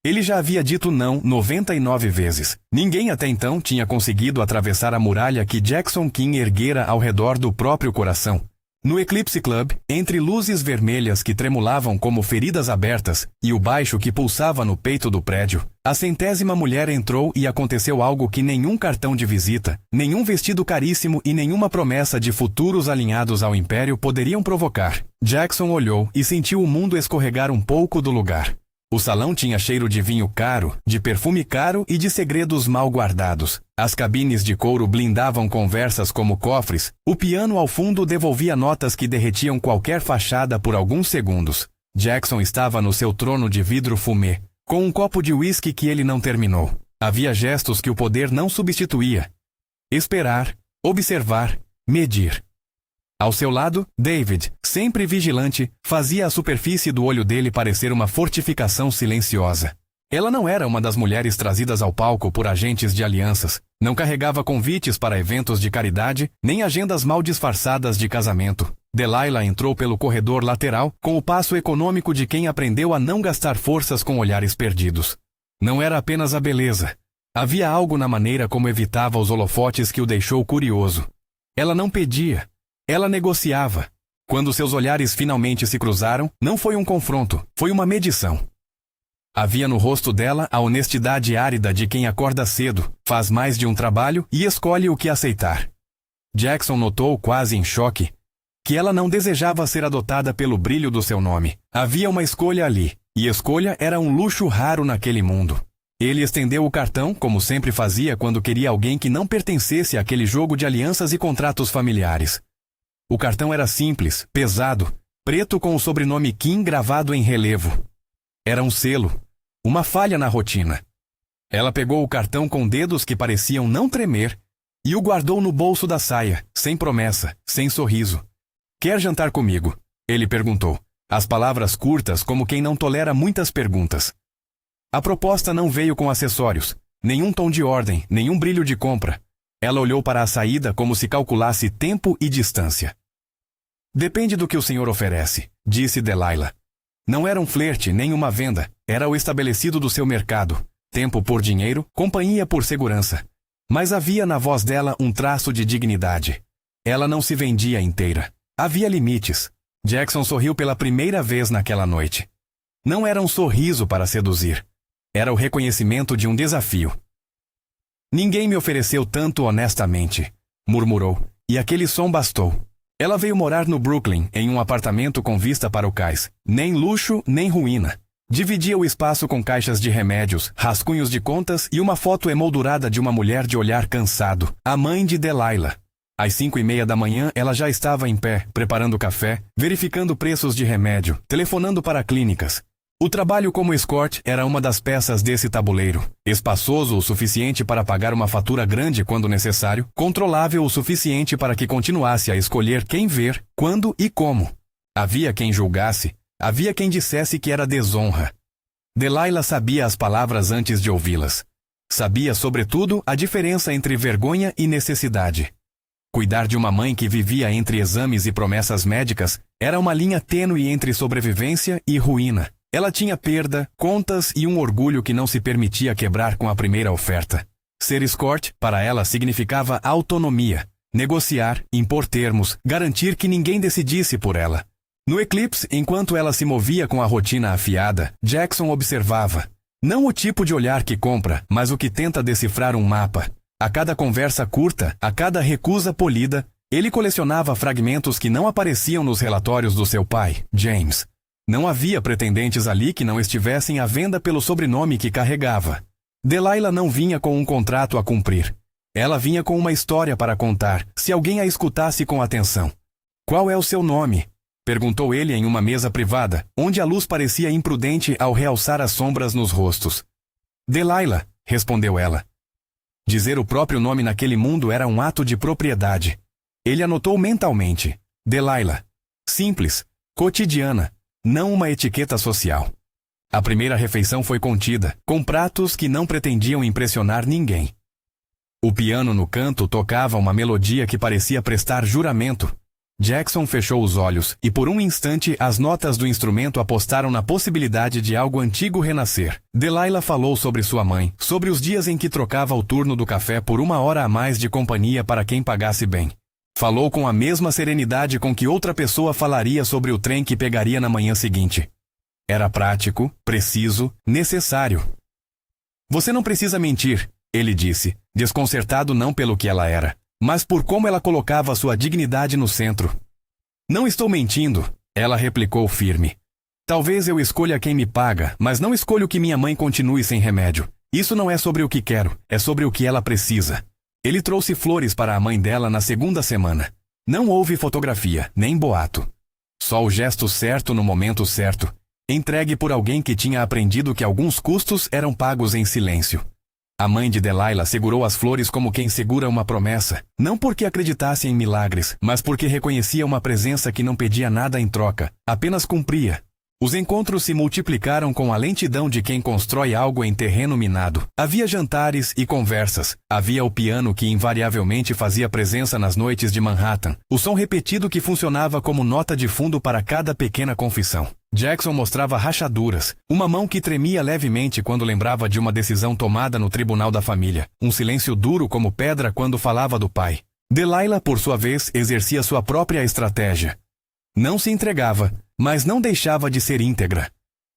Ele já havia dito não 99 vezes. Ninguém até então tinha conseguido atravessar a muralha que Jackson King erguera ao redor do próprio coração. No Eclipse Club, entre luzes vermelhas que tremulavam como feridas abertas e o baixo que pulsava no peito do prédio, a 100ª mulher entrou e aconteceu algo que nenhum cartão de visita, nenhum vestido caríssimo e nenhuma promessa de futuros alinhados ao império poderiam provocar. Jackson olhou e sentiu o mundo escorregar um pouco do lugar. O salão tinha cheiro de vinho caro, de perfume caro e de segredos mal guardados. As cabines de couro blindavam conversas como cofres. O piano ao fundo devolvia notas que derretiam qualquer fachada por alguns segundos. Jackson estava no seu trono de vidro fumê, com um copo de uísque que ele não terminou. Havia gestos que o poder não substituía. Esperar, observar, medir. Ao seu lado, David, sempre vigilante, fazia a superfície do olho dele parecer uma fortificação silenciosa. Ela não era uma das mulheres trazidas ao palco por agentes de alianças, não carregava convites para eventos de caridade, nem agendas mal disfarçadas de casamento. Delilah entrou pelo corredor lateral com o passo econômico de quem aprendeu a não gastar forças com olhares perdidos. Não era apenas a beleza. Havia algo na maneira como evitava os holofotes que o deixou curioso. Ela não pedia. Ela negociava. Quando seus olhares finalmente se cruzaram, não foi um confronto, foi uma medição. Havia no rosto dela a honestidade árida de quem acorda cedo, faz mais de um trabalho e escolhe o que aceitar. Jackson notou, quase em choque, que ela não desejava ser adotada pelo brilho do seu nome. Havia uma escolha ali, e escolha era um luxo raro naquele mundo. Ele estendeu o cartão, como sempre fazia quando queria alguém que não pertencesse àquele jogo de alianças e contratos familiares. O cartão era simples, pesado, preto com o sobrenome Kim gravado em relevo. Era um selo, uma falha na rotina. Ela pegou o cartão com dedos que pareciam não tremer e o guardou no bolso da saia, sem promessa, sem sorriso. "Quer jantar comigo?" ele perguntou, as palavras curtas como quem não tolera muitas perguntas. A proposta não veio com acessórios, nenhum tom de ordem, nenhum brilho de compra. Ela olhou para a saída como se calculasse tempo e distância. "Depende do que o senhor oferece", disse Delilah. Não era um flerte nem uma venda, era o estabelecido do seu mercado. Tempo por dinheiro, companhia por segurança. Mas havia na voz dela um traço de dignidade. Ela não se vendia inteira. Havia limites. Jackson sorriu pela primeira vez naquela noite. Não era um sorriso para seduzir. Era o reconhecimento de um desafio. "Ninguém me ofereceu tanto honestamente", murmurou, e aquele som bastou. Ela veio morar no Brooklyn, em um apartamento com vista para o cais. Nem luxo, nem ruína. Dividia o espaço com caixas de remédios, rascunhos de contas e uma foto emoldurada de uma mulher de olhar cansado, a mãe de Delilah. Às 5:30 da manhã, ela já estava em pé, preparando café, verificando preços de remédio, telefonando para clínicas. O trabalho como escort era uma das peças desse tabuleiro, espaçoso o suficiente para pagar uma fatura grande quando necessário, controlável o suficiente para que continuasse a escolher quem ver, quando e como. Havia quem julgasse, havia quem dissesse que era desonra. Delilah sabia as palavras antes de ouvi-las. Sabia, sobretudo, a diferença entre vergonha e necessidade. Cuidar de uma mãe que vivia entre exames e promessas médicas era uma linha tênue entre sobrevivência e ruína. Ela tinha perda, contas e um orgulho que não se permitia quebrar com a primeira oferta. Ser escort, para ela, significava autonomia. Negociar, impor termos, garantir que ninguém decidisse por ela. No Eclipse, enquanto ela se movia com a rotina afiada, Jackson observava. Não o tipo de olhar que compra, mas o que tenta decifrar um mapa. A cada conversa curta, a cada recusa polida, ele colecionava fragmentos que não apareciam nos relatórios do seu pai, James. Não havia pretendentes ali que não estivessem à venda pelo sobrenome que carregava. Delilah não vinha com um contrato a cumprir. Ela vinha com uma história para contar, se alguém a escutasse com atenção. "Qual é o seu nome?" perguntou ele em uma mesa privada, onde a luz parecia imprudente ao realçar as sombras nos rostos. "Delilah", respondeu ela. Dizer o próprio nome naquele mundo era um ato de propriedade. Ele anotou mentalmente. Delilah. Simples, cotidiana. Não uma etiqueta social. A primeira refeição foi contida, com pratos que não pretendiam impressionar ninguém. O piano no canto tocava uma melodia que parecia prestar juramento. Jackson fechou os olhos e por um instante as notas do instrumento apostaram na possibilidade de algo antigo renascer. Delilah falou sobre sua mãe, sobre os dias em que trocava o turno do café por 1 hora a mais de companhia para quem pagasse bem. Falou com a mesma serenidade com que outra pessoa falaria sobre o trem que pegaria na manhã seguinte. Era prático, preciso, necessário. Você não precisa mentir, ele disse, desconcertado não pelo que ela era, mas por como ela colocava sua dignidade no centro. Não estou mentindo, ela replicou firme. Talvez eu escolha quem me paga, mas não escolho que minha mãe continue sem remédio. Isso não é sobre o que quero, é sobre o que ela precisa. Ele trouxe flores para a mãe dela na segunda semana. Não houve fotografia, nem boato. Só o gesto certo no momento certo, entregue por alguém que tinha aprendido que alguns custos eram pagos em silêncio. A mãe de Delilah segurou as flores como quem segura uma promessa, não porque acreditasse em milagres, mas porque reconhecia uma presença que não pedia nada em troca, apenas cumpria. Os encontros se multiplicaram com a lentidão de quem constrói algo em terreno minado. Havia jantares e conversas. Havia o piano que invariavelmente fazia presença nas noites de Manhattan, o som repetido que funcionava como nota de fundo para cada pequena confissão. Jackson mostrava rachaduras, uma mão que tremia levemente quando lembrava de uma decisão tomada no tribunal da família, um silêncio duro como pedra quando falava do pai. Delilah, por sua vez, exercia sua própria estratégia. Não se entregava, mas não deixava de ser íntegra.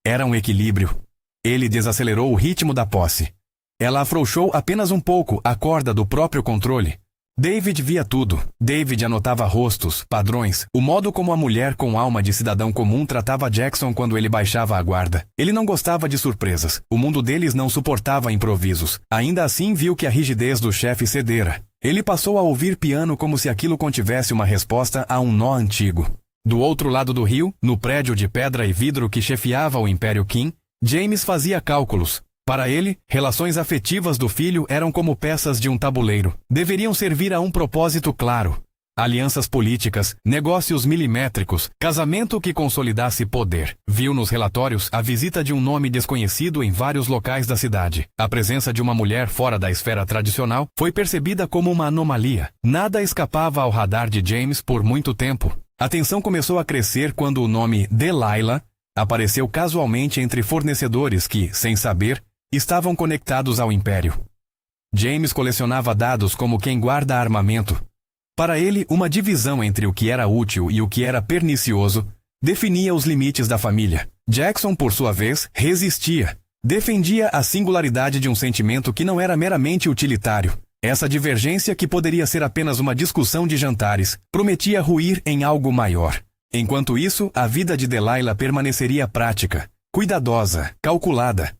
Era um equilíbrio. Ele desacelerou o ritmo da posse. Ela afrouxou apenas um pouco a corda do próprio controle. David via tudo. David anotava rostos, padrões, o modo como a mulher com alma de cidadão comum tratava Jackson quando ele baixava a guarda. Ele não gostava de surpresas. O mundo deles não suportava improvisos. Ainda assim viu que a rigidez do chefe cedera. Ele passou a ouvir piano como se aquilo contivesse uma resposta a um nó antigo. Do outro lado do rio, no prédio de pedra e vidro que chefiava o Império Kim, James fazia cálculos. Para ele, relações afetivas do filho eram como peças de um tabuleiro. Deveriam servir a um propósito claro. Alianças políticas, negócios milimétricos, casamento que consolidasse poder. Viu nos relatórios a visita de um nome desconhecido em vários locais da cidade. A presença de uma mulher fora da esfera tradicional foi percebida como uma anomalia. Nada escapava ao radar de James por muito tempo. A tensão começou a crescer quando o nome Delilah apareceu casualmente entre fornecedores que, sem saber, estavam conectados ao Império. James colecionava dados como quem guarda armamento. Para ele, uma divisão entre o que era útil e o que era pernicioso definia os limites da família. Jackson, por sua vez, resistia. Defendia a singularidade de um sentimento que não era meramente utilitário. Essa divergência, que poderia ser apenas uma discussão de jantares, prometia ruir em algo maior. Enquanto isso, a vida de Delilah permaneceria prática, cuidadosa, calculada.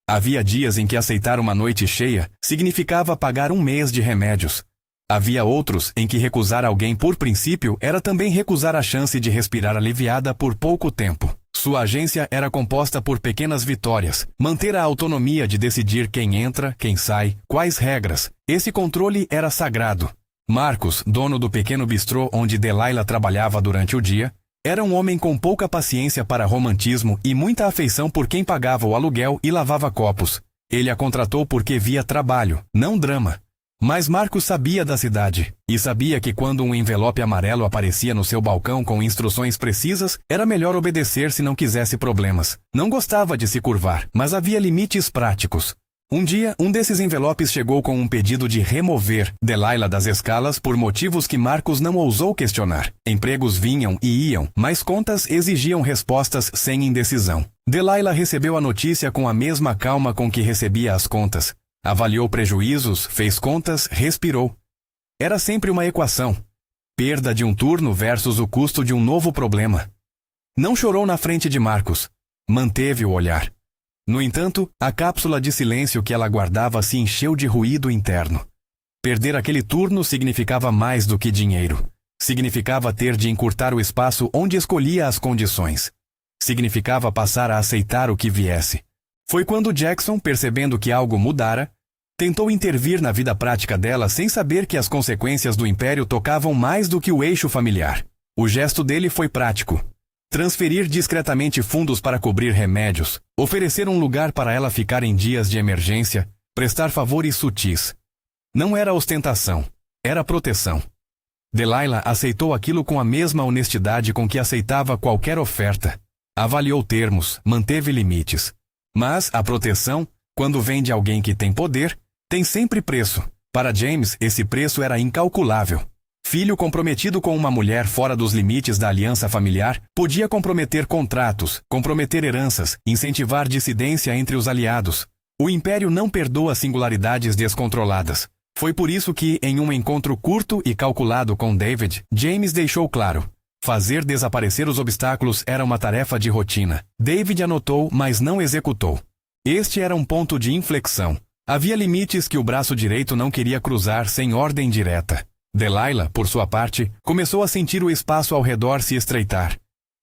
Havia dias em que aceitar uma noite cheia significava pagar 1 mês de remédios. Havia outros em que recusar alguém por princípio era também recusar a chance de respirar aliviada por pouco tempo. Sua agência era composta por pequenas vitórias. Manter a autonomia de decidir quem entra, quem sai, quais regras. Esse controle era sagrado. Marcos, dono do pequeno bistrô onde Delilah trabalhava durante o dia, era um homem com pouca paciência para romantismo e muita afeição por quem pagava o aluguel e lavava copos. Ele a contratou porque via trabalho, não drama. Mas Marcos sabia da cidade, e sabia que quando um envelope amarelo aparecia no seu balcão com instruções precisas, era melhor obedecer se não quisesse problemas. Não gostava de se curvar, mas havia limites práticos. Um dia, um desses envelopes chegou com um pedido de remover Delilah das escalas por motivos que Marcos não ousou questionar. Empregos vinham e iam, mas contas exigiam respostas sem indecisão. Delilah recebeu a notícia com a mesma calma com que recebia as contas. Avaliou prejuízos, fez contas, respirou. Era sempre uma equação. Perda de um turno versus o custo de um novo problema. Não chorou na frente de Marcos. Manteve o olhar. No entanto, a cápsula de silêncio que ela guardava se encheu de ruído interno. Perder aquele turno significava mais do que dinheiro. Significava ter de encurtar o espaço onde escolhia as condições. Significava passar a aceitar o que viesse. Foi quando Jackson, percebendo que algo mudara, tentou intervir na vida prática dela sem saber que as consequências do império tocavam mais do que o eixo familiar. O gesto dele foi prático. Transferir discretamente fundos para cobrir remédios, oferecer um lugar para ela ficar em dias de emergência, prestar favores sutis. Não era ostentação, era proteção. Delilah aceitou aquilo com a mesma honestidade com que aceitava qualquer oferta. Avaliou termos, manteve limites. Mas a proteção, quando vem de alguém que tem poder, tem sempre preço. Para James, esse preço era incalculável. Filho comprometido com uma mulher fora dos limites da aliança familiar podia comprometer contratos, comprometer heranças, incentivar dissidência entre os aliados. O Império não perdoa singularidades descontroladas. Foi por isso que, em um encontro curto e calculado com David, James deixou claro: fazer desaparecer os obstáculos era uma tarefa de rotina. David anotou, mas não executou. Este era um ponto de inflexão. Havia limites que o braço direito não queria cruzar sem ordem direta. Delilah, por sua parte, começou a sentir o espaço ao redor se estreitar.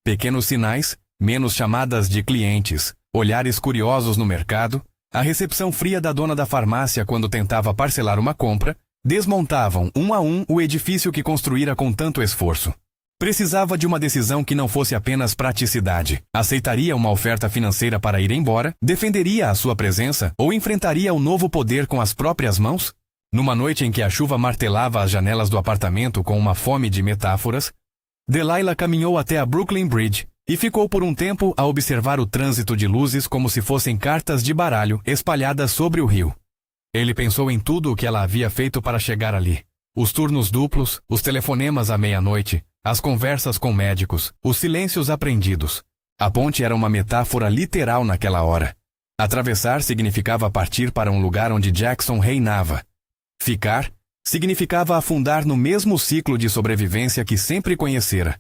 Pequenos sinais, menos chamadas de clientes, olhares curiosos no mercado, a recepção fria da dona da farmácia quando tentava parcelar uma compra, desmontavam um a um o edifício que construíra com tanto esforço. Precisava de uma decisão que não fosse apenas praticidade. Aceitaria uma oferta financeira para ir embora? Defenderia a sua presença? Ou enfrentaria o novo poder com as próprias mãos? Numa noite em que a chuva martelava as janelas do apartamento com uma fome de metáforas, Delilah caminhou até a Brooklyn Bridge e ficou por um tempo a observar o trânsito de luzes como se fossem cartas de baralho espalhadas sobre o rio. Ele pensou em tudo o que ela havia feito para chegar ali. Os turnos duplos, os telefonemas à meia-noite, as conversas com médicos, os silêncios aprendidos. A ponte era uma metáfora literal naquela hora. Atravessar significava partir para um lugar onde Jackson reinava. Ficar significava afundar no mesmo ciclo de sobrevivência que sempre conhecera.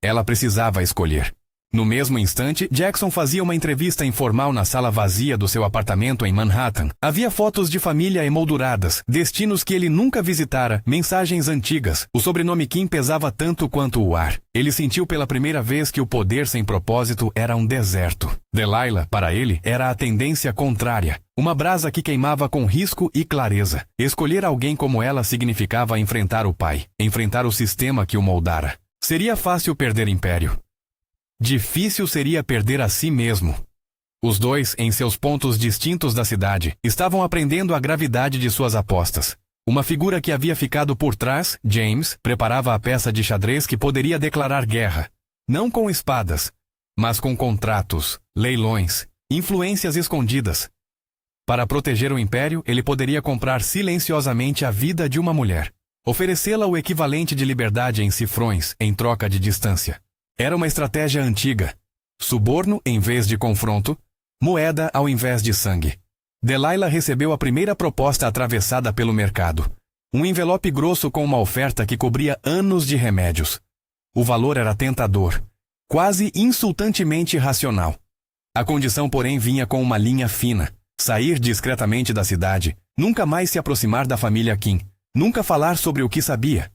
Ela precisava escolher. No mesmo instante, Jackson fazia uma entrevista informal na sala vazia do seu apartamento em Manhattan. Havia fotos de família emolduradas, destinos que ele nunca visitara, mensagens antigas. O sobrenome Kim pesava tanto quanto o ar. Ele sentiu pela primeira vez que o poder sem propósito era um deserto. Delilah, para ele, era a tendência contrária. Uma brasa que queimava com risco e clareza. Escolher alguém como ela significava enfrentar o pai, enfrentar o sistema que o moldara. Seria fácil perder império. Difícil seria perder a si mesmo. Os dois, em seus pontos distintos da cidade, estavam aprendendo a gravidade de suas apostas. Uma figura que havia ficado por trás, James, preparava a peça de xadrez que poderia declarar guerra. Não com espadas, mas com contratos, leilões, influências escondidas. Para proteger o império, ele poderia comprar silenciosamente a vida de uma mulher. Oferecê-la o equivalente de liberdade em cifrões, em troca de distância. Era uma estratégia antiga. Suborno em vez de confronto, moeda ao invés de sangue. Delilah recebeu a primeira proposta atravessada pelo mercado. Um envelope grosso com uma oferta que cobria anos de remédios. O valor era tentador, quase insultantemente racional. A condição, porém, vinha com uma linha fina. Sair discretamente da cidade, nunca mais se aproximar da família Kim, nunca falar sobre o que sabia.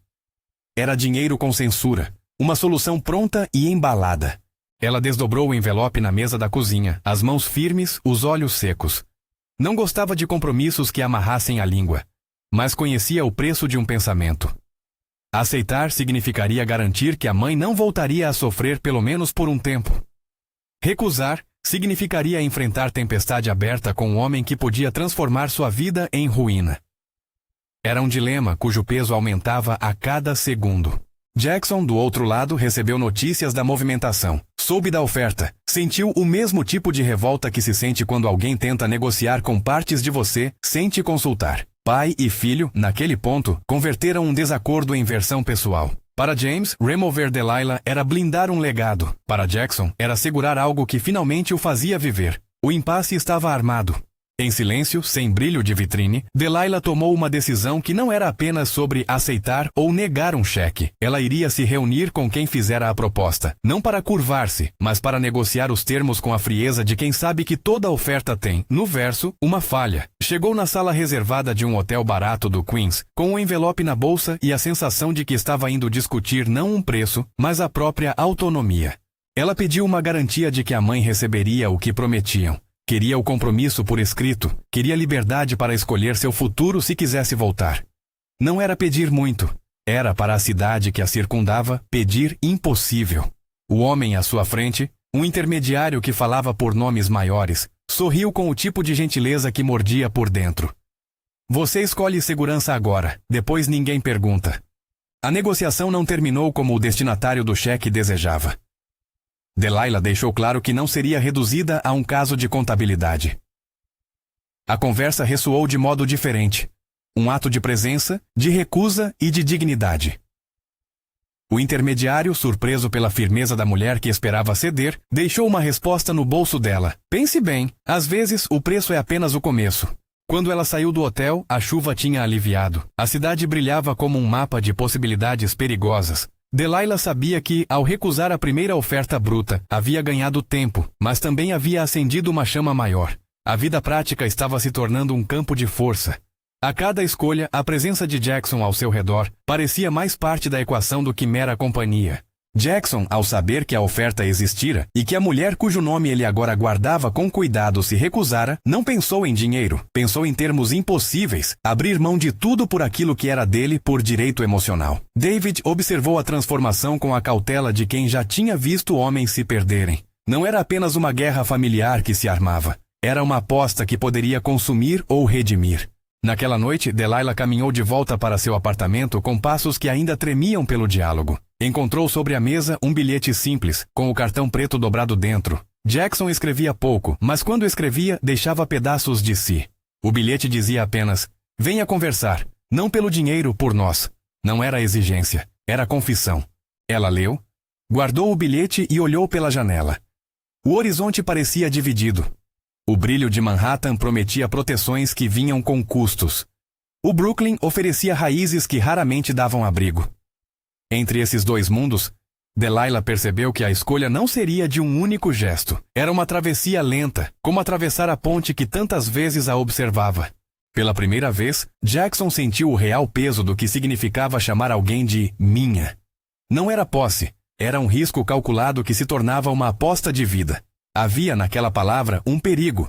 Era dinheiro com censura. Uma solução pronta e embalada. Ela desdobrou o envelope na mesa da cozinha, as mãos firmes, os olhos secos. Não gostava de compromissos que amarrassem a língua, mas conhecia o preço de um pensamento. Aceitar significaria garantir que a mãe não voltaria a sofrer pelo menos por um tempo. Recusar significaria enfrentar tempestade aberta com um homem que podia transformar sua vida em ruína. Era um dilema cujo peso aumentava a cada segundo. Jackson, do outro lado, recebeu notícias da movimentação. Soube da oferta. Sentiu o mesmo tipo de revolta que se sente quando alguém tenta negociar com partes de você sem te consultar. Pai e filho, naquele ponto, converteram um desacordo em versão pessoal. Para James, remover Delilah era blindar um legado. Para Jackson, era segurar algo que finalmente o fazia viver. O impasse estava armado. Em silêncio, sem brilho de vitrine, Delilah tomou uma decisão que não era apenas sobre aceitar ou negar um cheque. Ela iria se reunir com quem fizera a proposta, não para curvar-se, mas para negociar os termos com a frieza de quem sabe que toda oferta tem, no verso, uma falha. Chegou na sala reservada de um hotel barato do Queens, com um envelope na bolsa e a sensação de que estava indo discutir não um preço, mas a própria autonomia. Ela pediu uma garantia de que a mãe receberia o que prometiam. Queria o compromisso por escrito, queria liberdade para escolher seu futuro se quisesse voltar. Não era pedir muito, era para a cidade que a circundava pedir impossível. O homem à sua frente, um intermediário que falava por nomes maiores, sorriu com o tipo de gentileza que mordia por dentro. Você escolhe segurança agora, depois ninguém pergunta. A negociação não terminou como o destinatário do cheque desejava. Delilah deixou claro que não seria reduzida a um caso de contabilidade. A conversa ressoou de modo diferente. Um ato de presença, de recusa e de dignidade. O intermediário, surpreso pela firmeza da mulher que esperava ceder, deixou uma resposta no bolso dela. Pense bem, às vezes o preço é apenas o começo. Quando ela saiu do hotel, a chuva tinha aliviado. A cidade brilhava como um mapa de possibilidades perigosas. Delilah sabia que, ao recusar a primeira oferta bruta, havia ganhado tempo, mas também havia acendido uma chama maior. A vida prática estava se tornando um campo de força. A cada escolha, a presença de Jackson ao seu redor parecia mais parte da equação do que mera companhia. Jackson, ao saber que a oferta existira e que a mulher cujo nome ele agora guardava com cuidado se recusara, não pensou em dinheiro, pensou em termos impossíveis, abrir mão de tudo por aquilo que era dele por direito emocional. David observou a transformação com a cautela de quem já tinha visto homens se perderem. Não era apenas uma guerra familiar que se armava, era uma aposta que poderia consumir ou redimir. Naquela noite, Delilah caminhou de volta para seu apartamento com passos que ainda tremiam pelo diálogo. Encontrou sobre a mesa um bilhete simples, com o cartão preto dobrado dentro. Jackson escrevia pouco, mas quando escrevia, deixava pedaços de si. O bilhete dizia apenas, venha conversar, não pelo dinheiro, por nós. Não era exigência, era confissão. Ela leu, guardou o bilhete e olhou pela janela. O horizonte parecia dividido. O brilho de Manhattan prometia proteções que vinham com custos. O Brooklyn oferecia raízes que raramente davam abrigo. Entre esses dois mundos, Delilah percebeu que a escolha não seria de um único gesto. Era uma travessia lenta, como atravessar a ponte que tantas vezes a observava. Pela primeira vez, Jackson sentiu o real peso do que significava chamar alguém de minha. Não era posse, era um risco calculado que se tornava uma aposta de vida. Havia naquela palavra um perigo.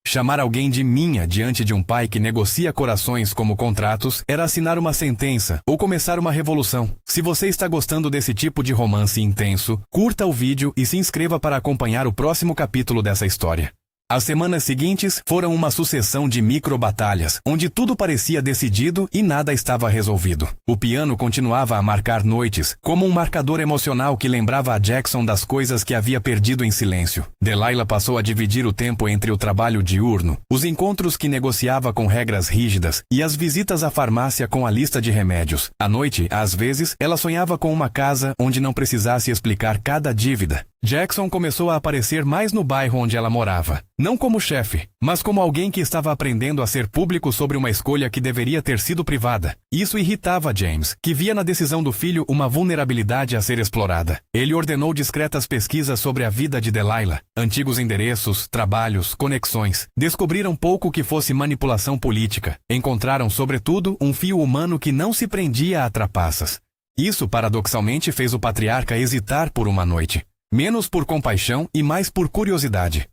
Chamar alguém de minha diante de um pai que negocia corações como contratos era assinar uma sentença ou começar uma revolução. Se você está gostando desse tipo de romance intenso, curta o vídeo e se inscreva para acompanhar o próximo capítulo dessa história. As semanas seguintes foram uma sucessão de micro-batalhas, onde tudo parecia decidido e nada estava resolvido. O piano continuava a marcar noites, como um marcador emocional que lembrava a Jackson das coisas que havia perdido em silêncio. Delilah passou a dividir o tempo entre o trabalho diurno, os encontros que negociava com regras rígidas e as visitas à farmácia com a lista de remédios. À noite, às vezes, ela sonhava com uma casa onde não precisasse explicar cada dívida. Jackson começou a aparecer mais no bairro onde ela morava. Não como chefe, mas como alguém que estava aprendendo a ser público sobre uma escolha que deveria ter sido privada. Isso irritava James, que via na decisão do filho uma vulnerabilidade a ser explorada. Ele ordenou discretas pesquisas sobre a vida de Delilah. Antigos endereços, trabalhos, conexões. Descobriram pouco que fosse manipulação política. Encontraram, sobretudo, um fio humano que não se prendia a trapaças. Isso, paradoxalmente, fez o patriarca hesitar por uma noite. Menos por compaixão e mais por curiosidade.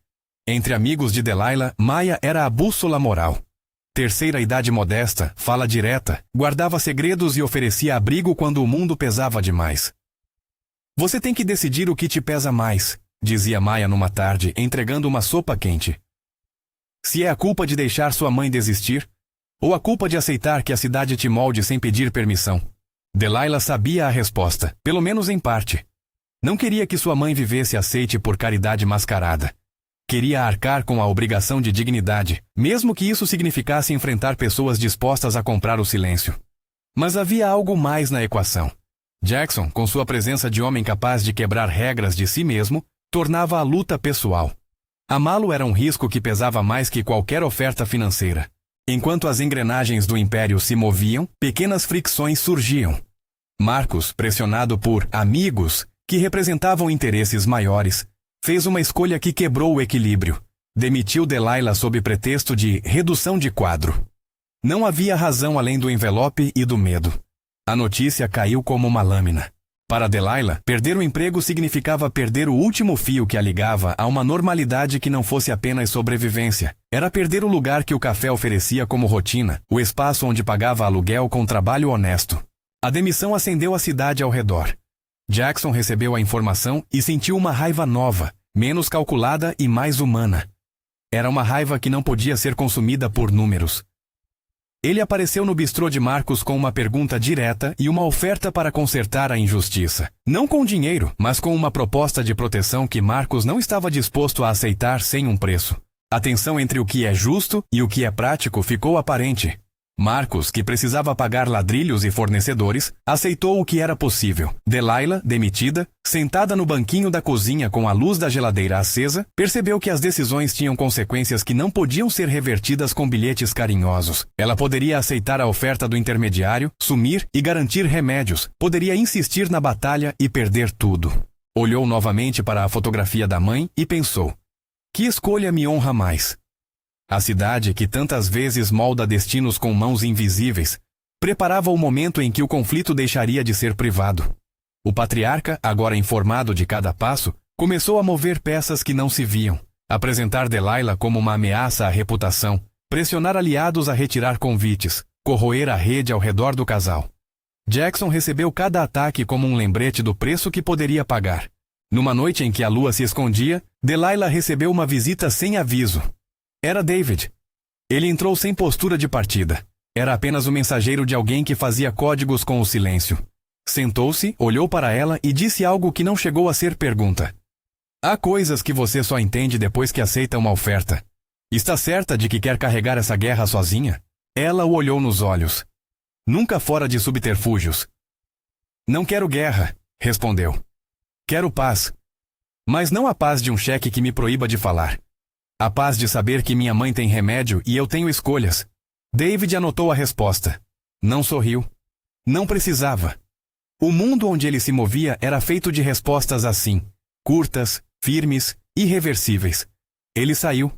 Entre amigos de Delilah, Maya era a bússola moral. Terceira idade modesta, fala direta, guardava segredos e oferecia abrigo quando o mundo pesava demais. Você tem que decidir o que te pesa mais, dizia Maya numa tarde, entregando uma sopa quente. Se é a culpa de deixar sua mãe desistir, ou a culpa de aceitar que a cidade te molde sem pedir permissão. Delilah sabia a resposta, pelo menos em parte. Não queria que sua mãe vivesse aceite por caridade mascarada. Queria arcar com a obrigação de dignidade, mesmo que isso significasse enfrentar pessoas dispostas a comprar o silêncio. Mas havia algo mais na equação. Jackson, com sua presença de homem capaz de quebrar regras de si mesmo, tornava a luta pessoal. Amá-lo era um risco que pesava mais que qualquer oferta financeira. Enquanto as engrenagens do império se moviam, pequenas fricções surgiam. Marcus, pressionado por amigos, que representavam interesses maiores, fez uma escolha que quebrou o equilíbrio. Demitiu Delilah sob pretexto de redução de quadro. Não havia razão além do envelope e do medo. A notícia caiu como uma lâmina. Para Delilah, perder o emprego significava perder o último fio que a ligava a uma normalidade que não fosse apenas sobrevivência. Era perder o lugar que o café oferecia como rotina, o espaço onde pagava aluguel com trabalho honesto. A demissão acendeu a cidade ao redor. Jackson recebeu a informação e sentiu uma raiva nova, menos calculada e mais humana. Era uma raiva que não podia ser consumida por números. Ele apareceu no bistrô de Marcos com uma pergunta direta e uma oferta para consertar a injustiça. Não com dinheiro, mas com uma proposta de proteção que Marcos não estava disposto a aceitar sem um preço. A tensão entre o que é justo e o que é prático ficou aparente. Marcos, que precisava pagar ladrilhos e fornecedores, aceitou o que era possível. Delilah, demitida, sentada no banquinho da cozinha com a luz da geladeira acesa, percebeu que as decisões tinham consequências que não podiam ser revertidas com bilhetes carinhosos. Ela poderia aceitar a oferta do intermediário, sumir e garantir remédios. Poderia insistir na batalha e perder tudo. Olhou novamente para a fotografia da mãe e pensou: que escolha me honra mais? A cidade, que tantas vezes molda destinos com mãos invisíveis, preparava o momento em que o conflito deixaria de ser privado. O patriarca, agora informado de cada passo, começou a mover peças que não se viam, apresentar Delilah como uma ameaça à reputação, pressionar aliados a retirar convites, corroer a rede ao redor do casal. Jackson recebeu cada ataque como um lembrete do preço que poderia pagar. Numa noite em que a lua se escondia, Delilah recebeu uma visita sem aviso. Era David. Ele entrou sem postura de partida. Era apenas o mensageiro de alguém que fazia códigos com o silêncio. Sentou-se, olhou para ela e disse algo que não chegou a ser pergunta. Há coisas que você só entende depois que aceita uma oferta. Está certa de que quer carregar essa guerra sozinha? Ela o olhou nos olhos. Nunca fora de subterfúgios. Não quero guerra, respondeu. Quero paz. Mas não a paz de um cheque que me proíba de falar. A paz de saber que minha mãe tem remédio e eu tenho escolhas. David anotou a resposta. Não sorriu. Não precisava. O mundo onde ele se movia era feito de respostas assim, curtas, firmes, irreversíveis. Ele saiu,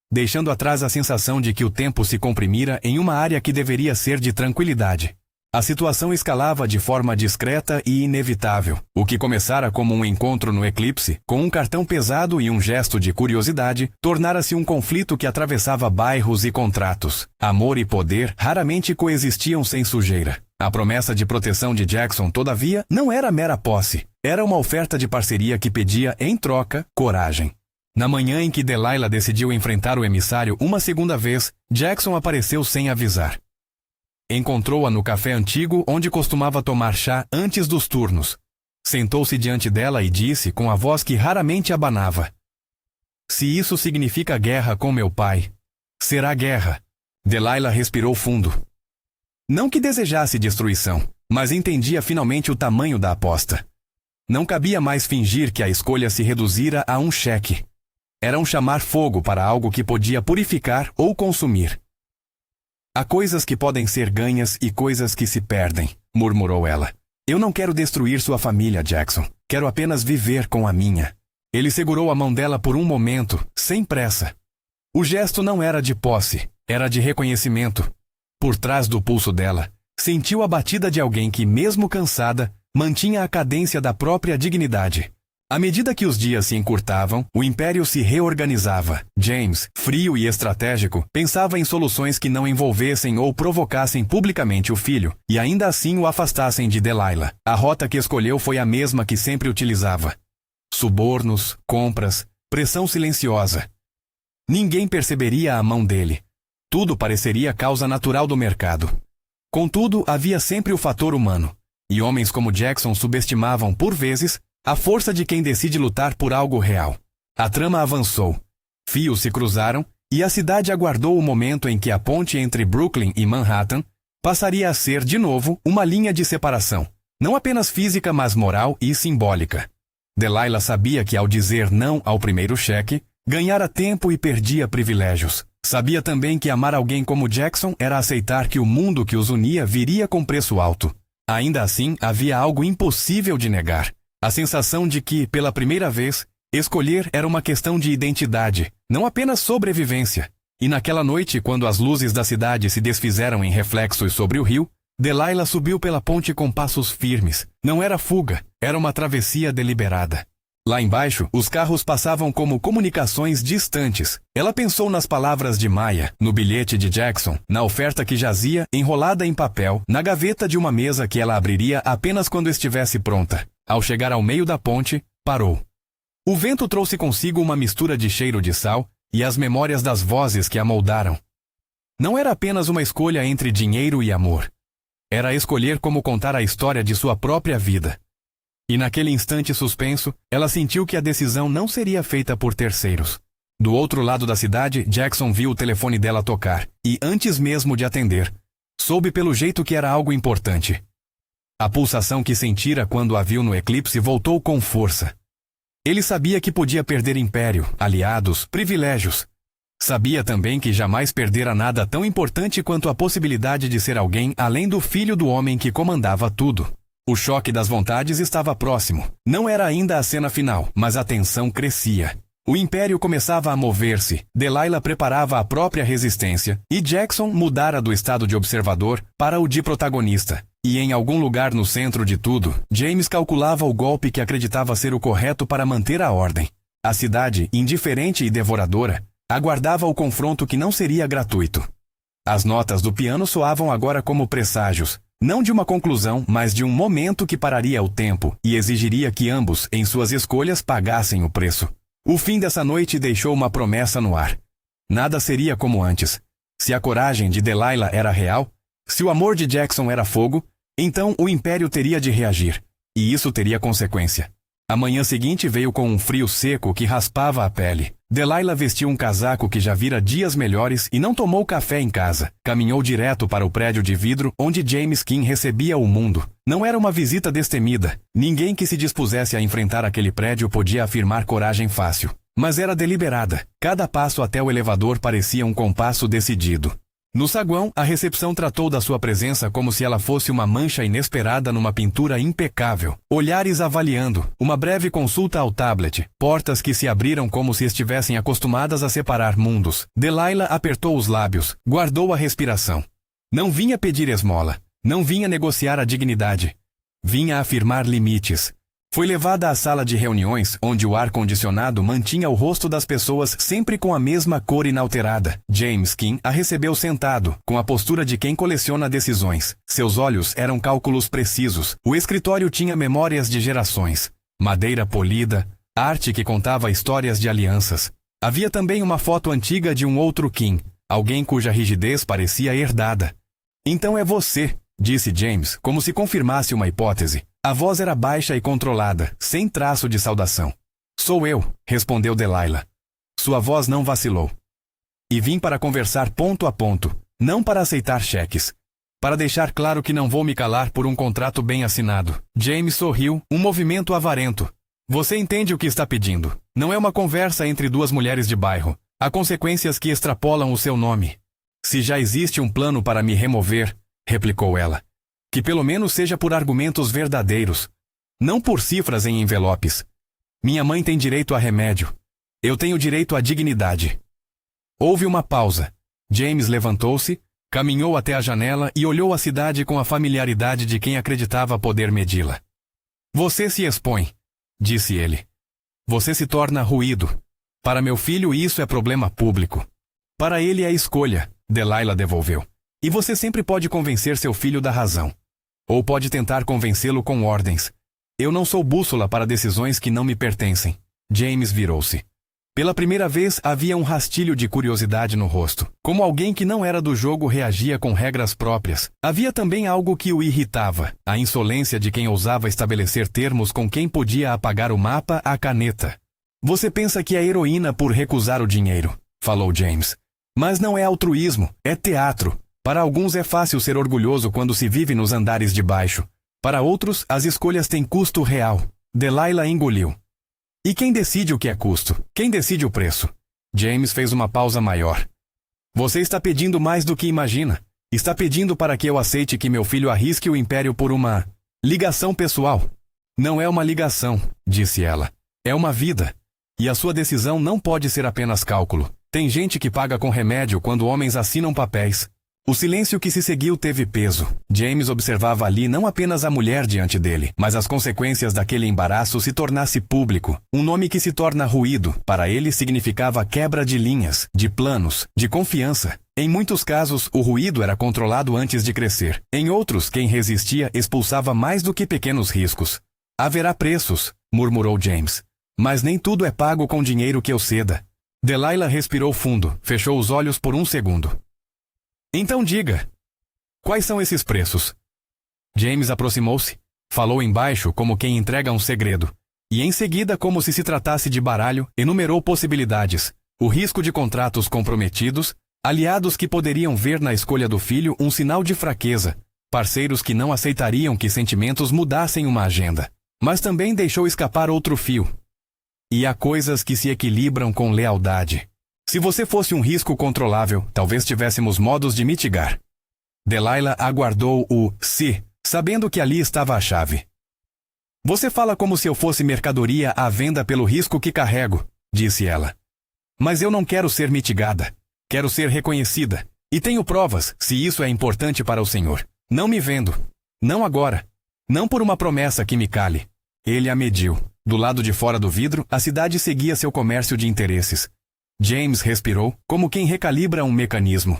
deixando atrás a sensação de que o tempo se comprimira em uma área que deveria ser de tranquilidade. A situação escalava de forma discreta e inevitável. O que começara como um encontro no eclipse, com um cartão pesado e um gesto de curiosidade, tornara-se um conflito que atravessava bairros e contratos. Amor e poder raramente coexistiam sem sujeira. A promessa de proteção de Jackson, todavia, não era mera posse. Era uma oferta de parceria que pedia, em troca, coragem. Na manhã em que Delilah decidiu enfrentar o emissário uma segunda vez, Jackson apareceu sem avisar. Encontrou-a no café antigo onde costumava tomar chá antes dos turnos. Sentou-se diante dela e disse com a voz que raramente abanava: se isso significa guerra com meu pai, será guerra. Delilah respirou fundo. Não que desejasse destruição, mas entendia finalmente o tamanho da aposta. Não cabia mais fingir que a escolha se reduzira a um cheque. Era um chamar fogo para algo que podia purificar ou consumir. Há coisas que podem ser ganhas e coisas que se perdem, murmurou ela. Eu não quero destruir sua família, Jackson. Quero apenas viver com a minha. Ele segurou a mão dela por um momento, sem pressa. O gesto não era de posse, era de reconhecimento. Por trás do pulso dela, sentiu a batida de alguém que, mesmo cansada, mantinha a cadência da própria dignidade. À medida que os dias se encurtavam, o império se reorganizava. James, frio e estratégico, pensava em soluções que não envolvessem ou provocassem publicamente o filho, e ainda assim o afastassem de Delilah. A rota que escolheu foi a mesma que sempre utilizava. Subornos, compras, pressão silenciosa. Ninguém perceberia a mão dele. Tudo pareceria causa natural do mercado. Contudo, havia sempre o fator humano, e homens como Jackson subestimavam, por vezes, a força de quem decide lutar por algo real. A trama avançou. Fios se cruzaram e a cidade aguardou o momento em que a ponte entre Brooklyn e Manhattan passaria a ser, de novo, uma linha de separação. Não apenas física, mas moral e simbólica. Delilah sabia que ao dizer não ao primeiro cheque, ganhara tempo e perdia privilégios. Sabia também que amar alguém como Jackson era aceitar que o mundo que os unia viria com preço alto. Ainda assim, havia algo impossível de negar. A sensação de que, pela primeira vez, escolher era uma questão de identidade, não apenas sobrevivência. E naquela noite, quando as luzes da cidade se desfizeram em reflexos sobre o rio, Delilah subiu pela ponte com passos firmes. Não era fuga, era uma travessia deliberada. Lá embaixo, os carros passavam como comunicações distantes. Ela pensou nas palavras de Maya, no bilhete de Jackson, na oferta que jazia, enrolada em papel, na gaveta de uma mesa que ela abriria apenas quando estivesse pronta. Ao chegar ao meio da ponte, parou. O vento trouxe consigo uma mistura de cheiro de sal e as memórias das vozes que a moldaram. Não era apenas uma escolha entre dinheiro e amor. Era escolher como contar a história de sua própria vida. E naquele instante suspenso, ela sentiu que a decisão não seria feita por terceiros. Do outro lado da cidade, Jackson viu o telefone dela tocar, e antes mesmo de atender, soube pelo jeito que era algo importante. A pulsação que sentira quando a viu no eclipse voltou com força. Ele sabia que podia perder império, aliados, privilégios. Sabia também que jamais perdera nada tão importante quanto a possibilidade de ser alguém além do filho do homem que comandava tudo. O choque das vontades estava próximo. Não era ainda a cena final, mas a tensão crescia. O império começava a mover-se, Delilah preparava a própria resistência, e Jackson mudara do estado de observador para o de protagonista. E em algum lugar no centro de tudo, James calculava o golpe que acreditava ser o correto para manter a ordem. A cidade, indiferente e devoradora, aguardava o confronto que não seria gratuito. As notas do piano soavam agora como presságios, não de uma conclusão, mas de um momento que pararia o tempo e exigiria que ambos, em suas escolhas, pagassem o preço. O fim dessa noite deixou uma promessa no ar. Nada seria como antes. Se a coragem de Delilah era real, se o amor de Jackson era fogo, então o império teria de reagir, e isso teria consequência. A manhã seguinte veio com um frio seco que raspava a pele. Delilah vestiu um casaco que já vira dias melhores e não tomou café em casa. Caminhou direto para o prédio de vidro onde James King recebia o mundo. Não era uma visita destemida. Ninguém que se dispusesse a enfrentar aquele prédio podia afirmar coragem fácil. Mas era deliberada. Cada passo até o elevador parecia um compasso decidido. No saguão, a recepção tratou da sua presença como se ela fosse uma mancha inesperada numa pintura impecável. Olhares avaliando, uma breve consulta ao tablet, portas que se abriram como se estivessem acostumadas a separar mundos. Delilah apertou os lábios, guardou a respiração. Não vinha pedir esmola, não vinha negociar a dignidade. Vinha afirmar limites. Foi levada à sala de reuniões, onde o ar-condicionado mantinha o rosto das pessoas sempre com a mesma cor inalterada. James King a recebeu sentado, com a postura de quem coleciona decisões. Seus olhos eram cálculos precisos. O escritório tinha memórias de gerações. Madeira polida, arte que contava histórias de alianças. Havia também uma foto antiga de um outro King, alguém cuja rigidez parecia herdada. "Então é você", disse James, como se confirmasse uma hipótese. A voz era baixa e controlada, sem traço de saudação. "Sou eu", respondeu Delilah. Sua voz não vacilou. "E vim para conversar ponto a ponto, não para aceitar cheques. Para deixar claro que não vou me calar por um contrato bem assinado." James sorriu, um movimento avarento. "Você entende o que está pedindo. Não é uma conversa entre duas mulheres de bairro. Há consequências que extrapolam o seu nome." "Se já existe um plano para me remover", replicou ela, "que pelo menos seja por argumentos verdadeiros, não por cifras em envelopes. Minha mãe tem direito a remédio. Eu tenho direito à dignidade." Houve uma pausa. James levantou-se, caminhou até a janela e olhou a cidade com a familiaridade de quem acreditava poder medi-la. "Você se expõe", disse ele. "Você se torna ruído. Para meu filho isso é problema público. Para ele é escolha", Delilah devolveu. "E você sempre pode convencer seu filho da razão. Ou pode tentar convencê-lo com ordens. Eu não sou bússola para decisões que não me pertencem." James virou-se. Pela primeira vez havia um rastilho de curiosidade no rosto. Como alguém que não era do jogo reagia com regras próprias. Havia também algo que o irritava. A insolência de quem ousava estabelecer termos com quem podia apagar o mapa à caneta. "Você pensa que é heroína por recusar o dinheiro", falou James. "Mas não é altruísmo, é teatro. Para alguns é fácil ser orgulhoso quando se vive nos andares de baixo. Para outros, as escolhas têm custo real." Delilah engoliu. "E quem decide o que é custo? Quem decide o preço?" James fez uma pausa maior. "Você está pedindo mais do que imagina. Está pedindo para que eu aceite que meu filho arrisque o império por uma ligação pessoal." "Não é uma ligação", disse ela. "É uma vida. E a sua decisão não pode ser apenas cálculo. Tem gente que paga com remédio quando homens assinam papéis." O silêncio que se seguiu teve peso. James observava ali não apenas a mulher diante dele, mas as consequências daquele embaraço se tornasse público. Um nome que se torna ruído, para ele significava quebra de linhas, de planos, de confiança. Em muitos casos, o ruído era controlado antes de crescer. Em outros, quem resistia expulsava mais do que pequenos riscos. "Haverá preços", murmurou James. "Mas nem tudo é pago com dinheiro que eu ceda." Delilah respirou fundo, fechou os olhos por um segundo. Então diga. Quais são esses preços? James aproximou-se, falou em baixo como quem entrega um segredo, e em seguida, como se tratasse de baralho, enumerou possibilidades, o risco de contratos comprometidos, aliados que poderiam ver na escolha do filho um sinal de fraqueza, parceiros que não aceitariam que sentimentos mudassem uma agenda. Mas também deixou escapar outro fio. E há coisas que se equilibram com lealdade. Se você fosse um risco controlável, talvez tivéssemos modos de mitigar. Delilah aguardou o "se", sabendo que ali estava a chave. Você fala como se eu fosse mercadoria à venda pelo risco que carrego, disse ela. Mas eu não quero ser mitigada. Quero ser reconhecida. E tenho provas, se isso é importante para o Senhor. Não me vendo. Não agora. Não por uma promessa que me cale. Ele a mediu. Do lado de fora do vidro, a cidade seguia seu comércio de interesses. James respirou, como quem recalibra um mecanismo.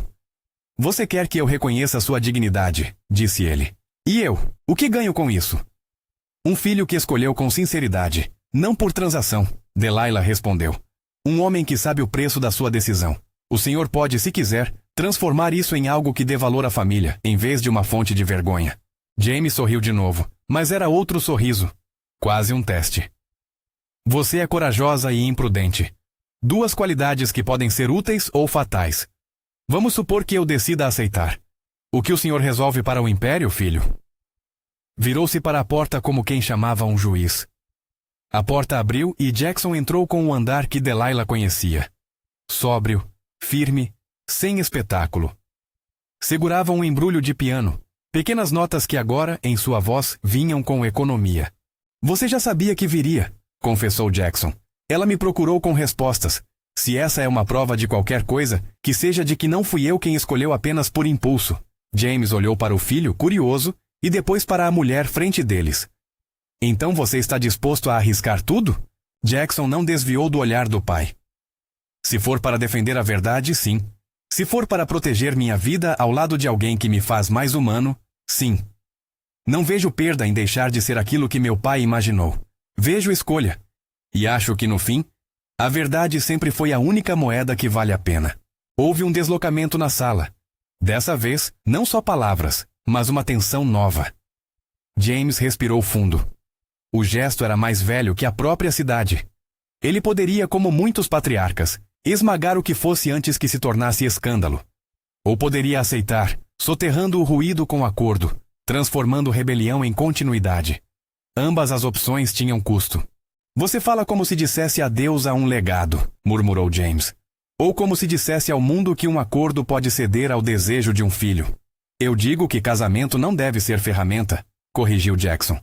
Você quer que eu reconheça sua dignidade, disse ele. E eu? O que ganho com isso? Um filho que escolheu com sinceridade. Não por transação, Delilah respondeu. Um homem que sabe o preço da sua decisão. O senhor pode, se quiser, transformar isso em algo que dê valor à família, em vez de uma fonte de vergonha. James sorriu de novo, mas era outro sorriso. Quase um teste. Você é corajosa e imprudente. Duas qualidades que podem ser úteis ou fatais. Vamos supor que eu decida aceitar. O que o senhor resolve para o império, filho? Virou-se para a porta como quem chamava um juiz. A porta abriu e Jackson entrou com o andar que Delilah conhecia. Sóbrio, firme, sem espetáculo. Segurava um embrulho de piano. Pequenas notas que agora, em sua voz, vinham com economia. Você já sabia que viria, confessou Jackson. Ela me procurou com respostas. Se essa é uma prova de qualquer coisa, que seja de que não fui eu quem escolheu apenas por impulso. James olhou para o filho, curioso, e depois para a mulher frente deles. Então você está disposto a arriscar tudo? Jackson não desviou do olhar do pai. Se for para defender a verdade, sim. Se for para proteger minha vida ao lado de alguém que me faz mais humano, sim. Não vejo perda em deixar de ser aquilo que meu pai imaginou. Vejo escolha. E acho que no fim, a verdade sempre foi a única moeda que vale a pena. Houve um deslocamento na sala. Dessa vez, não só palavras, mas uma tensão nova. James respirou fundo. O gesto era mais velho que a própria cidade. Ele poderia, como muitos patriarcas, esmagar o que fosse antes que se tornasse escândalo. Ou poderia aceitar, soterrando o ruído com acordo, transformando rebelião em continuidade. Ambas as opções tinham custo. Você fala como se dissesse adeus a um legado, murmurou James. Ou como se dissesse ao mundo que um acordo pode ceder ao desejo de um filho. Eu digo que casamento não deve ser ferramenta, corrigiu Jackson.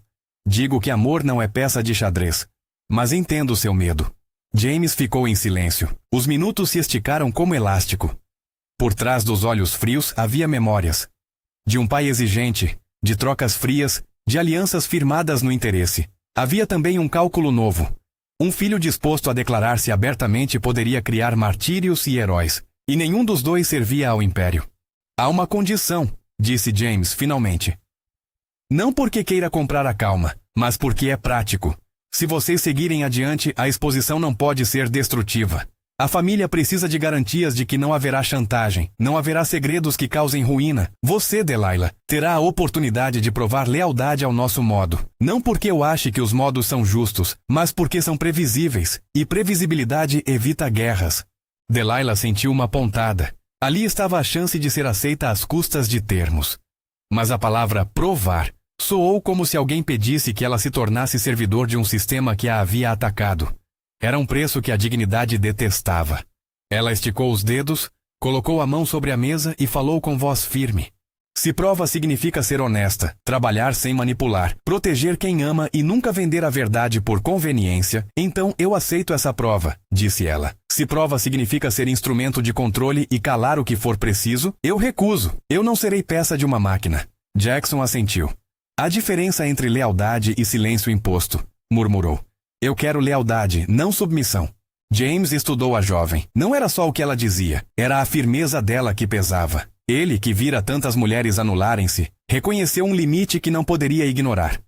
Digo que amor não é peça de xadrez. Mas entendo seu medo. James ficou em silêncio. Os minutos se esticaram como elástico. Por trás dos olhos frios havia memórias. De um pai exigente, de trocas frias, de alianças firmadas no interesse. Havia também um cálculo novo. Um filho disposto a declarar-se abertamente poderia criar martírios e heróis. E nenhum dos dois servia ao império. Há uma condição, disse James finalmente. Não porque queira comprar a calma, mas porque é prático. Se vocês seguirem adiante, a exposição não pode ser destrutiva. A família precisa de garantias de que não haverá chantagem, não haverá segredos que causem ruína. Você, Delilah, terá a oportunidade de provar lealdade ao nosso modo. Não porque eu ache que os modos são justos, mas porque são previsíveis, e previsibilidade evita guerras. Delilah sentiu uma pontada. Ali estava a chance de ser aceita às custas de termos. Mas a palavra provar soou como se alguém pedisse que ela se tornasse servidor de um sistema que a havia atacado. Era um preço que a dignidade detestava. Ela esticou os dedos, colocou a mão sobre a mesa e falou com voz firme. Se prova significa ser honesta, trabalhar sem manipular, proteger quem ama e nunca vender a verdade por conveniência, então eu aceito essa prova, disse ela. Se prova significa ser instrumento de controle e calar o que for preciso, eu recuso. Eu não serei peça de uma máquina. Jackson assentiu. Há diferença entre lealdade e silêncio imposto, murmurou. Eu quero lealdade, não submissão. James estudou a jovem. Não era só o que ela dizia, era a firmeza dela que pesava. Ele, que vira tantas mulheres anularem-se, reconheceu um limite que não poderia ignorar.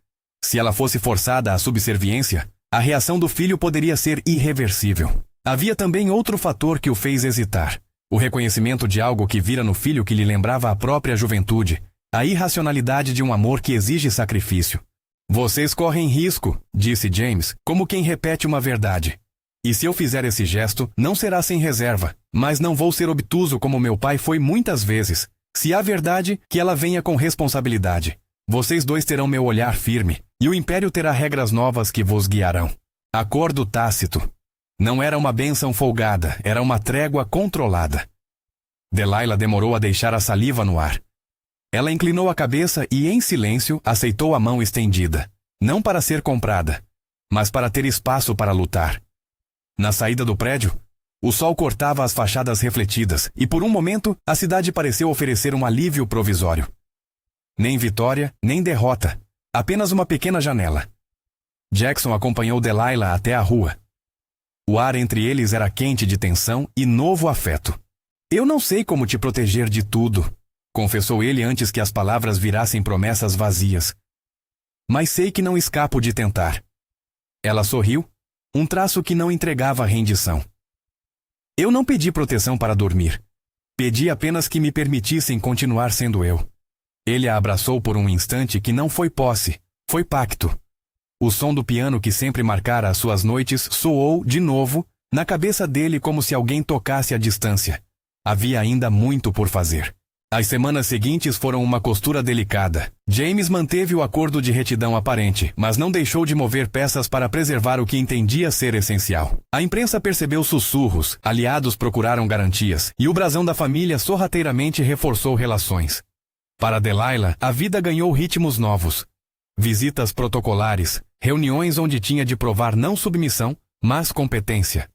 Se ela fosse forçada à subserviência, a reação do filho poderia ser irreversível. Havia também outro fator que o fez hesitar. O reconhecimento de algo que vira no filho que lhe lembrava a própria juventude, a irracionalidade de um amor que exige sacrifício. Vocês correm risco, disse James, como quem repete uma verdade. E se eu fizer esse gesto, não será sem reserva, mas não vou ser obtuso como meu pai foi muitas vezes. Se há verdade, que ela venha com responsabilidade. Vocês dois terão meu olhar firme, e o império terá regras novas que vos guiarão. Acordo tácito. Não era uma bênção folgada, era uma trégua controlada. Delilah demorou a deixar a saliva no ar. Ela inclinou a cabeça e, em silêncio, aceitou a mão estendida. Não para ser comprada, mas para ter espaço para lutar. Na saída do prédio, o sol cortava as fachadas refletidas e, por um momento, a cidade pareceu oferecer um alívio provisório. Nem vitória, nem derrota. Apenas uma pequena janela. Jackson acompanhou Delilah até a rua. O ar entre eles era quente de tensão e novo afeto. Eu não sei como te proteger de tudo, confessou ele antes que as palavras virassem promessas vazias. Mas sei que não escapo de tentar. Ela sorriu, um traço que não entregava rendição. Eu não pedi proteção para dormir. Pedi apenas que me permitissem continuar sendo eu. Ele a abraçou por um instante que não foi posse, foi pacto. O som do piano que sempre marcara as suas noites soou, de novo, na cabeça dele como se alguém tocasse à distância. Havia ainda muito por fazer. As semanas seguintes foram uma costura delicada. James manteve o acordo de retidão aparente, mas não deixou de mover peças para preservar o que entendia ser essencial. A imprensa percebeu sussurros, aliados procuraram garantias, e o brasão da família sorrateiramente reforçou relações. Para Delilah, a vida ganhou ritmos novos. Visitas protocolares, reuniões onde tinha de provar não submissão, mas competência.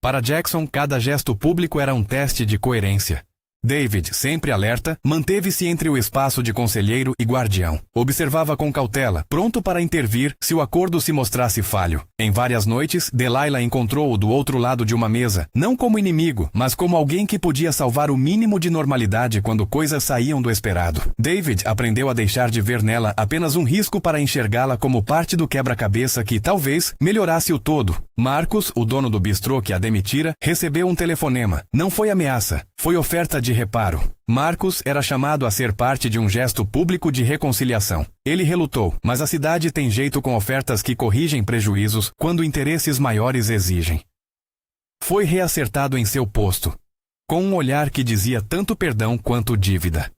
Para Jackson, cada gesto público era um teste de coerência. David, sempre alerta, manteve-se entre o espaço de conselheiro e guardião. Observava com cautela, pronto para intervir se o acordo se mostrasse falho. Em várias noites, Delilah encontrou-o do outro lado de uma mesa, não como inimigo, mas como alguém que podia salvar o mínimo de normalidade quando coisas saíam do esperado. David aprendeu a deixar de ver nela apenas um risco para enxergá-la como parte do quebra-cabeça que, talvez, melhorasse o todo. Marcos, o dono do bistrô que a demitira, recebeu um telefonema. Não foi ameaça, foi oferta de reparo. Marcos era chamado a ser parte de um gesto público de reconciliação. Ele relutou, mas a cidade tem jeito com ofertas que corrigem prejuízos quando interesses maiores exigem. Foi reacertado em seu posto, com um olhar que dizia tanto perdão quanto dívida.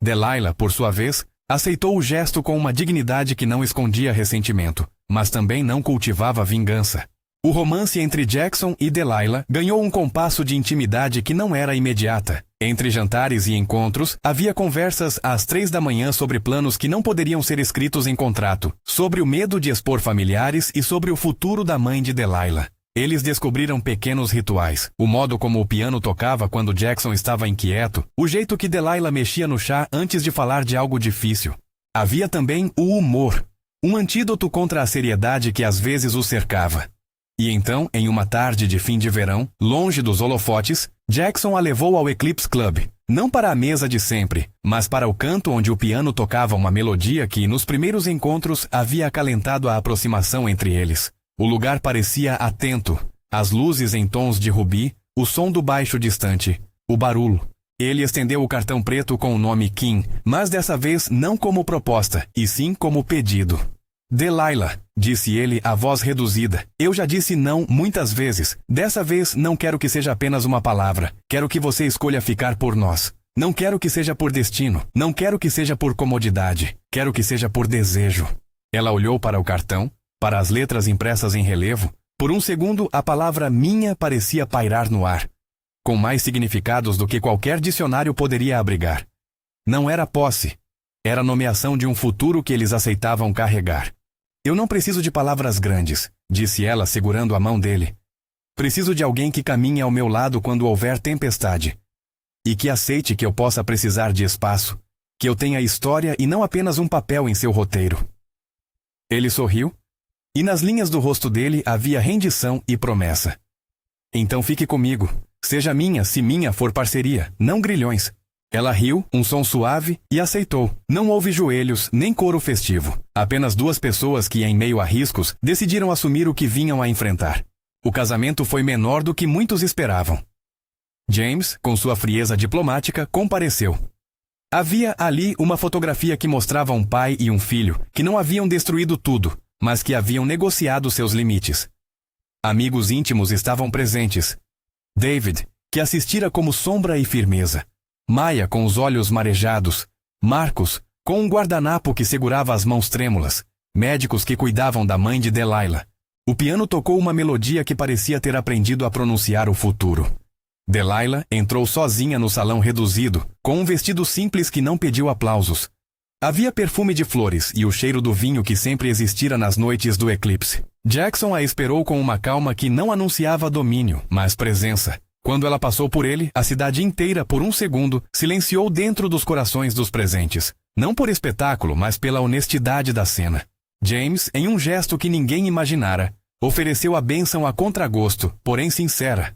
Delilah, por sua vez, aceitou o gesto com uma dignidade que não escondia ressentimento, mas também não cultivava vingança. O romance entre Jackson e Delilah ganhou um compasso de intimidade que não era imediata. Entre jantares e encontros, havia conversas às 3 da manhã sobre planos que não poderiam ser escritos em contrato, sobre o medo de expor familiares e sobre o futuro da mãe de Delilah. Eles descobriram pequenos rituais, o modo como o piano tocava quando Jackson estava inquieto, o jeito que Delilah mexia no chá antes de falar de algo difícil. Havia também o humor, um antídoto contra a seriedade que às vezes o cercava. E então, em uma tarde de fim de verão, longe dos holofotes, Jackson a levou ao Eclipse Club, não para a mesa de sempre, mas para o canto onde o piano tocava uma melodia que, nos primeiros encontros, havia acalentado a aproximação entre eles. O lugar parecia atento, as luzes em tons de rubi, o som do baixo distante, o barulho. Ele estendeu o cartão preto com o nome Kim, mas dessa vez não como proposta, e sim como pedido. Delilah, disse ele, a voz reduzida. Eu já disse não muitas vezes. Dessa vez não quero que seja apenas uma palavra. Quero que você escolha ficar por nós. Não quero que seja por destino. Não quero que seja por comodidade. Quero que seja por desejo. Ela olhou para o cartão, para as letras impressas em relevo. Por um segundo, a palavra minha parecia pairar no ar, com mais significados do que qualquer dicionário poderia abrigar. Não era posse. Era a nomeação de um futuro que eles aceitavam carregar. Eu não preciso de palavras grandes, disse ela segurando a mão dele. Preciso de alguém que caminhe ao meu lado quando houver tempestade. E que aceite que eu possa precisar de espaço, que eu tenha história e não apenas um papel em seu roteiro. Ele sorriu, e nas linhas do rosto dele havia rendição e promessa. Então fique comigo, seja minha se minha for parceria, não grilhões. Ela riu, um som suave, e aceitou. Não houve joelhos, nem coro festivo. Apenas duas pessoas que, em meio a riscos, decidiram assumir o que vinham a enfrentar. O casamento foi menor do que muitos esperavam. James, com sua frieza diplomática, compareceu. Havia ali uma fotografia que mostrava um pai e um filho que não haviam destruído tudo, mas que haviam negociado seus limites. Amigos íntimos estavam presentes. David, que assistira como sombra e firmeza. Maya, com os olhos marejados. Marcos, com um guardanapo que segurava as mãos trêmulas. Médicos que cuidavam da mãe de Delilah. O piano tocou uma melodia que parecia ter aprendido a pronunciar o futuro. Delilah entrou sozinha no salão reduzido, com um vestido simples que não pediu aplausos. Havia perfume de flores e o cheiro do vinho que sempre existira nas noites do eclipse. Jackson a esperou com uma calma que não anunciava domínio, mas presença. Quando ela passou por ele, a cidade inteira, por um segundo, silenciou dentro dos corações dos presentes. Não por espetáculo, mas pela honestidade da cena. James, em um gesto que ninguém imaginara, ofereceu a bênção a contragosto, porém sincera.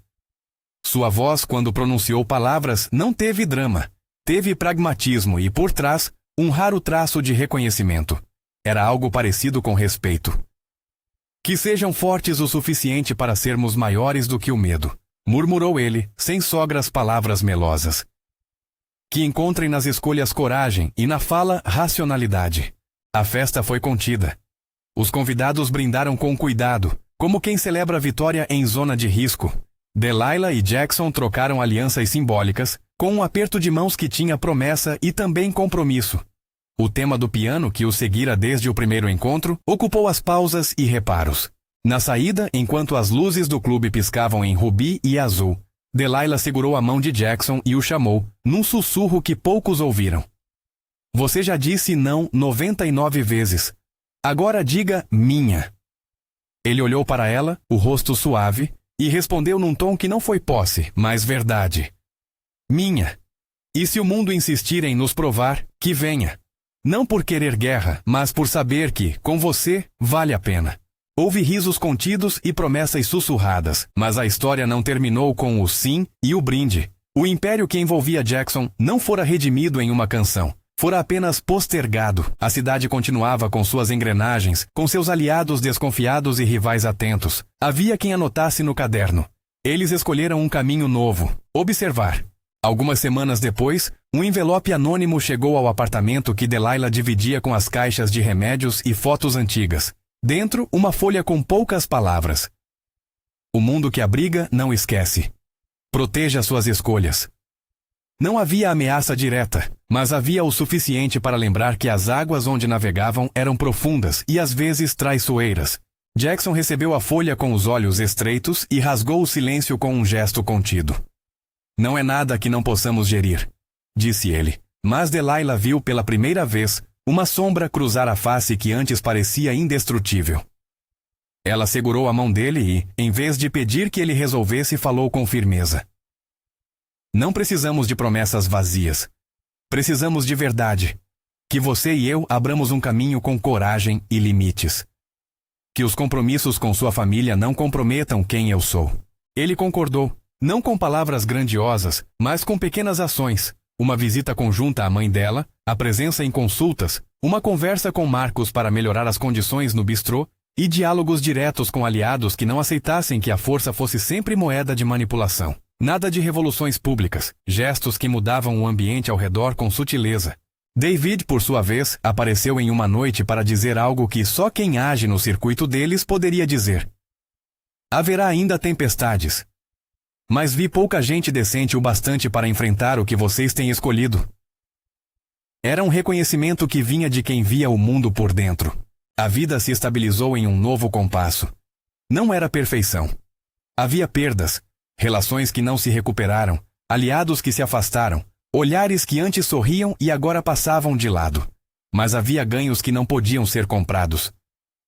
Sua voz, quando pronunciou palavras, não teve drama. Teve pragmatismo e, por trás, um raro traço de reconhecimento. Era algo parecido com respeito. Que sejam fortes o suficiente para sermos maiores do que o medo, murmurou ele, sem sogras palavras melosas. Que encontrem nas escolhas coragem e na fala racionalidade. A festa foi contida. Os convidados brindaram com cuidado, como quem celebra a vitória em zona de risco. Delilah e Jackson trocaram alianças simbólicas, com um aperto de mãos que tinha promessa e também compromisso. O tema do piano, que o seguira desde o primeiro encontro, ocupou as pausas e reparos. Na saída, enquanto as luzes do clube piscavam em rubi e azul, Delilah segurou a mão de Jackson e o chamou, num sussurro que poucos ouviram. Você já disse não 99 vezes. Agora diga minha. Ele olhou para ela, o rosto suave, e respondeu num tom que não foi posse, mas verdade. Minha. E se o mundo insistir em nos provar, que venha. Não por querer guerra, mas por saber que, com você, vale a pena. Houve risos contidos e promessas sussurradas, mas a história não terminou com o sim e o brinde. O império que envolvia Jackson não fora redimido em uma canção. Fora apenas postergado. A cidade continuava com suas engrenagens, com seus aliados desconfiados e rivais atentos. Havia quem anotasse no caderno. Eles escolheram um caminho novo. Observar. Algumas semanas depois, um envelope anônimo chegou ao apartamento que Delilah dividia com as caixas de remédios e fotos antigas. Dentro, uma folha com poucas palavras. O mundo que abriga não esquece. Proteja suas escolhas. Não havia ameaça direta, mas havia o suficiente para lembrar que as águas onde navegavam eram profundas e às vezes traiçoeiras. Jackson recebeu a folha com os olhos estreitos e rasgou o silêncio com um gesto contido. Não é nada que não possamos gerir, disse ele, mas Delilah viu pela primeira vez uma sombra cruzar a face que antes parecia indestrutível. Ela segurou a mão dele e, em vez de pedir que ele resolvesse, falou com firmeza. Não precisamos de promessas vazias. Precisamos de verdade. Que você e eu abramos um caminho com coragem e limites. Que os compromissos com sua família não comprometam quem eu sou. Ele concordou, não com palavras grandiosas, mas com pequenas ações. Uma visita conjunta à mãe dela, a presença em consultas, uma conversa com Marcos para melhorar as condições no bistrô e diálogos diretos com aliados que não aceitassem que a força fosse sempre moeda de manipulação. Nada de revoluções públicas, gestos que mudavam o ambiente ao redor com sutileza. David, por sua vez, apareceu em uma noite para dizer algo que só quem age no circuito deles poderia dizer. Haverá ainda tempestades. Mas vi pouca gente decente o bastante para enfrentar o que vocês têm escolhido. Era um reconhecimento que vinha de quem via o mundo por dentro. A vida se estabilizou em um novo compasso. Não era perfeição. Havia perdas, relações que não se recuperaram, aliados que se afastaram, olhares que antes sorriam e agora passavam de lado. Mas havia ganhos que não podiam ser comprados.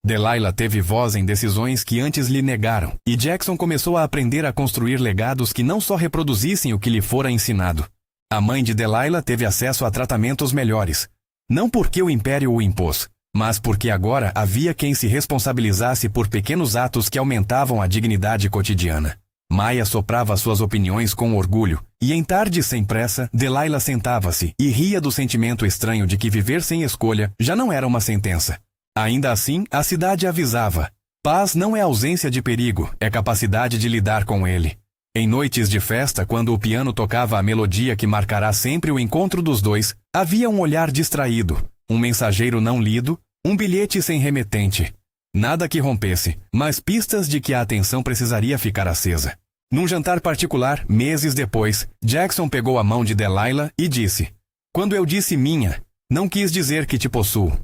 Delilah teve voz em decisões que antes lhe negaram, e Jackson começou a aprender a construir legados que não só reproduzissem o que lhe fora ensinado. A mãe de Delilah teve acesso a tratamentos melhores, não porque o império o impôs, mas porque agora havia quem se responsabilizasse por pequenos atos que aumentavam a dignidade cotidiana. Maya soprava suas opiniões com orgulho, e em tardes sem pressa, Delilah sentava-se e ria do sentimento estranho de que viver sem escolha já não era uma sentença. Ainda assim, a cidade avisava. Paz não é ausência de perigo, é capacidade de lidar com ele. Em noites de festa, quando o piano tocava a melodia que marcará sempre o encontro dos dois, havia um olhar distraído, um mensageiro não lido, um bilhete sem remetente. Nada que rompesse, mas pistas de que a atenção precisaria ficar acesa. Num jantar particular, meses depois, Jackson pegou a mão de Delilah e disse: "Quando eu disse minha, não quis dizer que te possuo.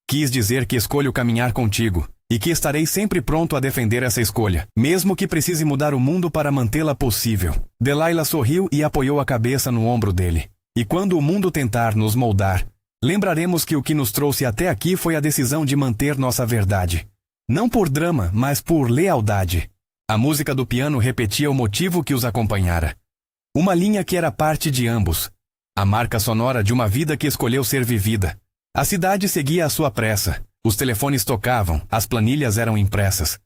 Quis dizer que escolho caminhar contigo, e que estarei sempre pronto a defender essa escolha, mesmo que precise mudar o mundo para mantê-la possível." Delilah sorriu e apoiou a cabeça no ombro dele. "E quando o mundo tentar nos moldar, lembraremos que o que nos trouxe até aqui foi a decisão de manter nossa verdade. Não por drama, mas por lealdade." A música do piano repetia o motivo que os acompanhara. Uma linha que era parte de ambos. A marca sonora de uma vida que escolheu ser vivida. A cidade seguia a sua pressa. Os telefones tocavam, as planilhas eram impressas.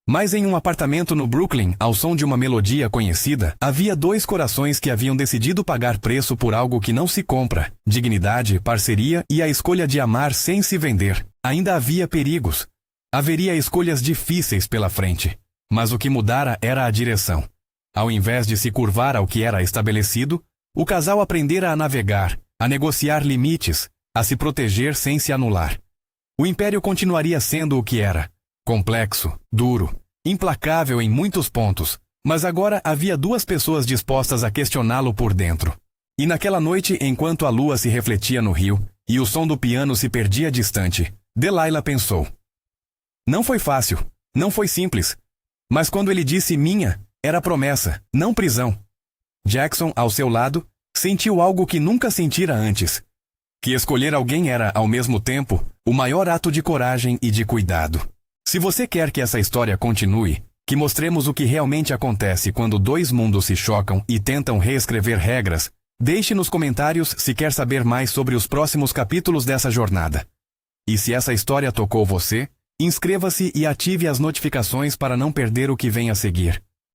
Mas em um apartamento no Brooklyn, ao som de uma melodia conhecida, havia dois corações que haviam decidido pagar preço por algo que não se compra: dignidade, parceria e a escolha de amar sem se vender. Ainda havia perigos. Haveria escolhas difíceis pela frente. Mas o que mudara era a direção. Ao invés de se curvar ao que era estabelecido, o casal aprendera a navegar, a negociar limites, a se proteger sem se anular. O império continuaria sendo o que era: complexo, duro, implacável em muitos pontos, mas agora havia duas pessoas dispostas a questioná-lo por dentro. E naquela noite, enquanto a lua se refletia no rio, e o som do piano se perdia distante, Delilah pensou: não foi fácil, não foi simples. Mas quando ele disse minha, era promessa, não prisão. Jackson, ao seu lado, sentiu algo que nunca sentira antes. Que escolher alguém era, ao mesmo tempo, o maior ato de coragem e de cuidado. Se você quer que essa história continue, que mostremos o que realmente acontece quando dois mundos se chocam e tentam reescrever regras, deixe nos comentários se quer saber mais sobre os próximos capítulos dessa jornada. E se essa história tocou você, inscreva-se e ative as notificações para não perder o que vem a seguir.